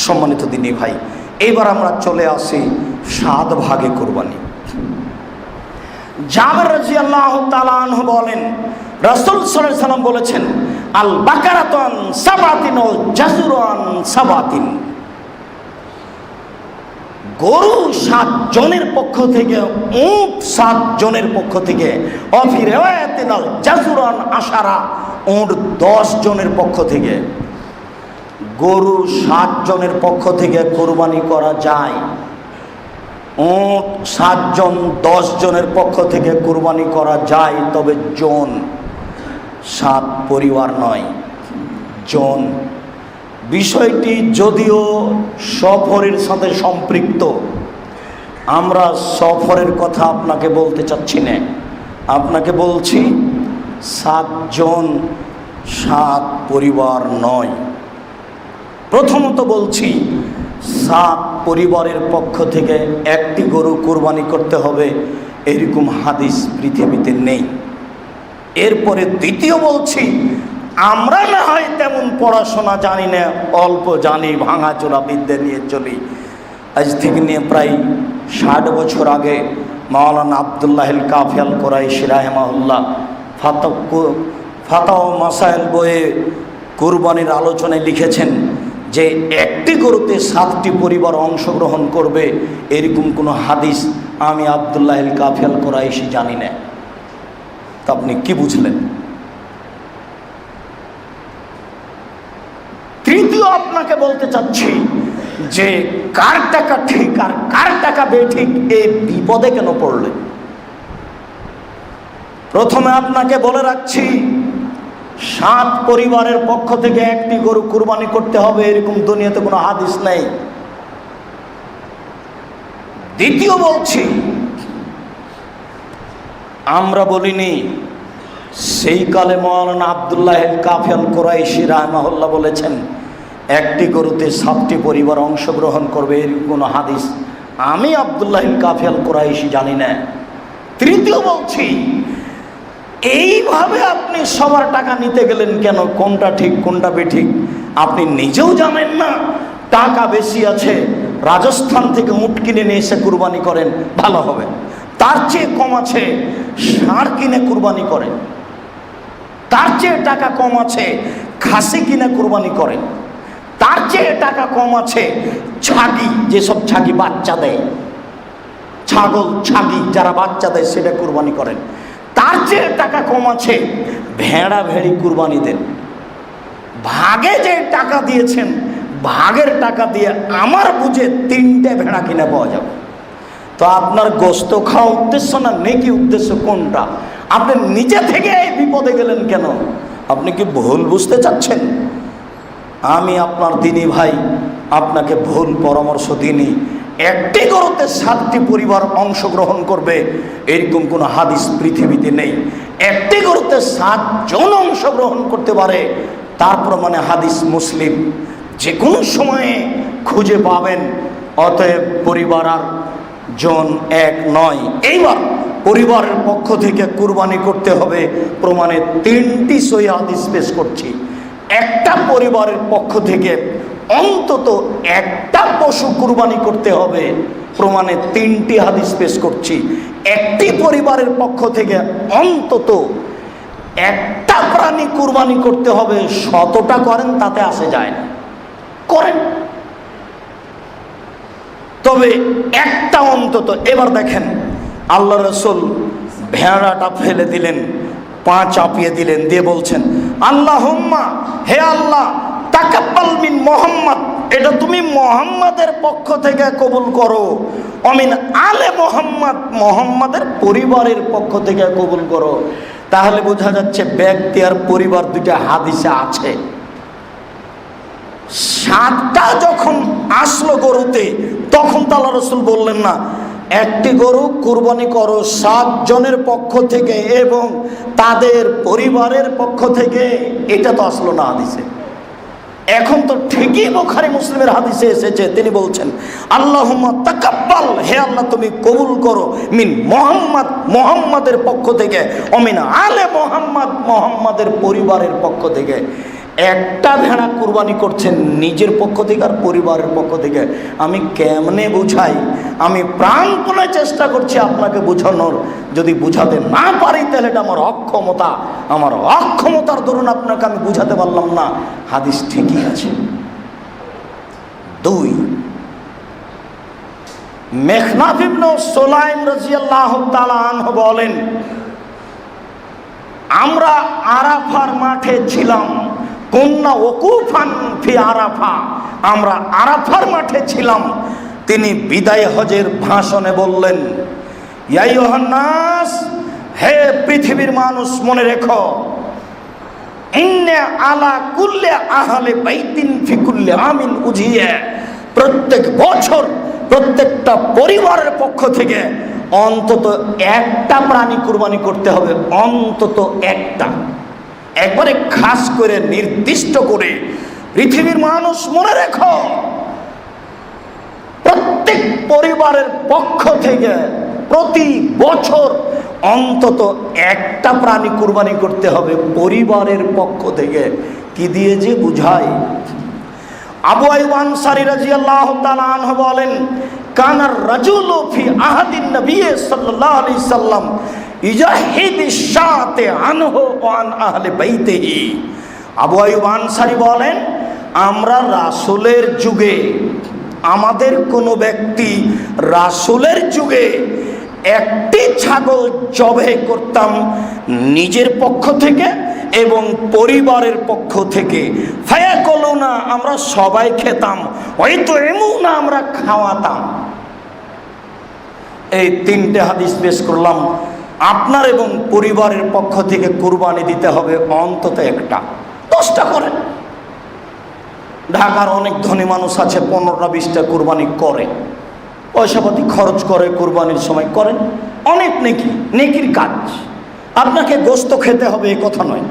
সম্মানিত দিনী ভাই, এবার আমরা চলে আসি 7 ভাগে কুরবানি। জাবের রাদিয়াল্লাহু তাআলা আনহু বলেন, রাসূল সাল্লাল্লাহু আলাইহি সাল্লাম বলেছেন, আল বাকারাতু আন সাবাতিন ওয়াল জাজুরু আন সাবাতিন। গরু 7 জনের পক্ষ থেকে, উট 7 জনের পক্ষ থেকে, অফি রিওয়ায়াতিন আল জাজুরু আন আশারা, উট 10 জনের পক্ষ থেকে। গরু 7 জনের পক্ষ থেকে কুরবানি করা যায়, উট 7 জন 10 জনের পক্ষ থেকে কুরবানি করা যায়, তবে জন, 7 পরিবার নয়, জন। বিষয়টি যদিও সফরের সাথে সম্পৃক্ত, আমরা সফরের কথা আপনাকে বলতে চাচ্ছি না, আপনাকে বলছি 7 জন 7 পরিবার নয়। প্রথমত বলছি, 7 পরিবারের পক্ষ থেকে একটি গরু কুরবানি করতে হবে, এরকম হাদিস পৃথিবীতে নেই। এরপরে দ্বিতীয় বলছি, আমরা না হয় তেমন পড়াশোনা জানি না, অল্প জানি, ভাঙাচোরা বিদ্যা নিয়ে চলি। আজ থেকে নিয়ে প্রায় 60 বছর আগে মাওলানা আব্দুল্লাহিল কাফি আল কুরাইশি রাহিমাহুল্লাহ ফাতাওয়া মাসাইল বইয়ে কুরবানির আলোচনায় লিখেছেন যে একটি গরুতে 7টি পরিবার অংশগ্রহণ করবে, এরকম কোনো হাদিস আমি আব্দুল্লাহিল কাফি আল কুরাইশি জানি না। তা আপনি কি বুঝলেন? তৃতীয় আপনাকে বলতে চাচ্ছি যে কার টাকা ঠিক আর কার টাকা বেঠিক, এই বিপদে কেন পড়লে? প্রথমে আপনাকে বলে রাখছি, 7 পরিবারের পক্ষ থেকে একটি গরু কুরবানি করতে হবে, এরকম দুনিয়াতে কোনো হাদিস নেই। দ্বিতীয় বলছি, আমরা বলিনি, সেই কালে মাওলানা আব্দুল্লাহিল কাফি আল কুরাইশি রাহিমাহুল্লাহ বলেছেন একটি গরুতে 7টি পরিবার অংশগ্রহণ করবে, এরকম কোনো হাদিস আমি আব্দুল্লাহিল কাফি আল কুরাইশি জানি না। তৃতীয় বলছি, এইভাবে আপনি সবার টাকা নিতে গেলেন কেন? কোনটা ঠিক কোনটা বেঠিক আপনি নিজেও জানেন না। টাকা বেশি আছে, রাজস্থান থেকে উট কিনে নিয়ে এসে কুরবানি করেন, ভালো হবে। তার চেয়ে কম আছে, ষাঁড় কিনে কুরবানি করেন। তার চেয়ে টাকা কম আছে, খাসি কিনে কুরবানি করেন। তার চেয়ে টাকা কম আছে, ছাগি, যেসব ছাগি বাচ্চা দেয়, ছাগল ছাগি যারা বাচ্চা দেয় সেটা কুরবানি করেন। তার চেয়ে টাকা কম আছে, ভেড়া ভেড়ি কুরবানি দেন। ভাগে যে টাকা দিয়েছেন, ভাগের টাকা দিয়ে আমার বুঝে 3টে ভেড়া কিনে পাওয়া যাবে। তো আপনার গোস্ত খাওয়া উদ্দেশ্য না নেকি উদ্দেশ্য কোনটা? আপনি নিজে থেকে এই বিপদে গেলেন কেন? আপনি কি ভুল বুঝতে চাচ্ছেন? আমি আপনার দিনী ভাই আপনাকে ভুল পরামর্শ দিইনি। একটি গরুতে 7টি পরিবার অংশগ্রহণ করবে, এরকম কোনো হাদিস পৃথিবীতে নেই। একটি গরুতে 7 জন অংশগ্রহণ করতে পারে, তার প্রমাণে হাদিস মুসলিম, যে কোনো সময়ে খুঁজে পাবেন। অতএব পরিবার আর জন এক নয়। এইবার পরিবারের পক্ষ থেকে কুরবানি করতে হবে প্রমাণে 3টি সহিহ হাদিস পেশ করছি। একটা পরিবারের পক্ষ থেকে অন্তত একটা পশু কুরবানি করতে হবে প্রমাণে 3টি হাদিস পেশ করছি। একটি পরিবারের পক্ষ থেকে অন্তত একটা প্রাণী কুরবানি করতে হবে, 100টা করেন তাতে আসে যায় না, করেন, তবে একটা অন্তত। এবার দেখেন, আল্লাহ রসুল ভেড়াটা ফেলে দিলেন, পা চাপিয়ে দিলেন, দিয়ে বলছেন, আল্লাহুম্মা, হে আল্লাহ, তাকাব্বাল মিন মুহাম্মদ, এটা তুমি মুহাম্মাদের পক্ষ থেকে কবুল করো। অমিন আলে মুহাম্মদ, মুহাম্মাদের পরিবারের পক্ষ থেকে কবুল করো। তাহলে বোঝা যাচ্ছে ব্যক্তি আর পরিবার দুইটা হাদিসে আছে। 7টা যখন আসলো গরুতে, তখন তো আল্লাহ রসুল বললেন না একটি গরু কুরবানি করো 7 জনের পক্ষ থেকে এবং তাদের পরিবারের পক্ষ থেকে, এটা তো আসলো না হাদিসে। এখন তো ঠিকই বুখারী মুসলিমের হাদিসে এসেছে, তিনি বলছেন, আল্লাহুম্মা তাকাব্বাল, হে আল্লাহ তুমি কবুল করো, মিন মুহাম্মদ, মুহাম্মাদের পক্ষ থেকে, অমিন আলে মুহাম্মদ, মুহাম্মাদের পরিবারের পক্ষ থেকে। একটা ভেড়া কুরবানি করছেন নিজের পক্ষ থেকে আর পরিবারের পক্ষ থেকে। আমি কেমনে বুঝাই? আমি প্রাণপণে চেষ্টা করছি আপনাকে বুঝানোর। যদি বুঝাতে না পারি তাহলে এটা আমার অক্ষমতা। আমার অক্ষমতার দরুন আপনাকে আমি বুঝাতে পারলাম না। হাদিস ঠিকই আছে। 2, মেখনাফ ইবনে সুলাইম রাদিয়াল্লাহু তাআলা আনহু বলেন, আমরা আরাফার মাঠে ছিলাম। কুন্না ওকুফান ফি আরাফা, আমরা আরাফার মাঠে ছিলাম। তিনি বিদায় হজের ভাষণে বললেন, ইয়া আইয়ুহান নাস, হে পৃথিবীর মানুষ, মনে রেখো, ইন্না আলা কুল্লি আহলি বাইতিন ফি কুল্লি আমিন উজিয়া, প্রত্যেক বছর প্রত্যেকটা পরিবারের পক্ষ থেকে অন্তত একটা প্রাণী কুরবানি করতে হবে, অন্তত একটা। একবারে খাস করে নির্দিষ্ট করে, পৃথিবীর মানুষ মনে রেখো, প্রত্যেক পরিবারের পক্ষ থেকে প্রতি বছর অন্তত একটা প্রাণী কুরবানি করতে হবে পরিবারের পক্ষ থেকে। কি দিয়ে যে বুঝায়? আবু আইয়ুব আনসারী রাদিয়াল্লাহু তাআলা আনহু বলেন, কানার রাজুলু ফি আহাদিন নবী সাল্লাল্লাহু আলাইহি সাল্লাম ইজাহিদি শাতে আনহু ওয়া আন আহলি বাইতিহি। আবু আইয়ুব আনসারী বলেন, আমরা রাসূলের যুগে, আমাদের কোনো ব্যক্তি রাসূলের যুগে একটি ছাগল জবে করতাম নিজের পক্ষ থেকে এবং পরিবারের পক্ষ থেকে। ফায়াকুলুনা, আমরা সবাই খেতাম। হয়তো এমুনা, আমরা খাওয়াতাম। এই 3টে হাদিস পেশ করলাম। আপনার এবং পরিবারের পক্ষ থেকে কুরবানি দিতে হবে অন্তত একটা। 10টা করেন। ঢাকার অনেক ধনী মানুষ আছে 15টা 20টা কুরবানি করে, পয়সাপাতি খরচ করে, কুরবানির সময় করেন। অনেক নেকি, নেকির কাজ। আপনাকে গোশত খেতে হবে এ কথা নয়।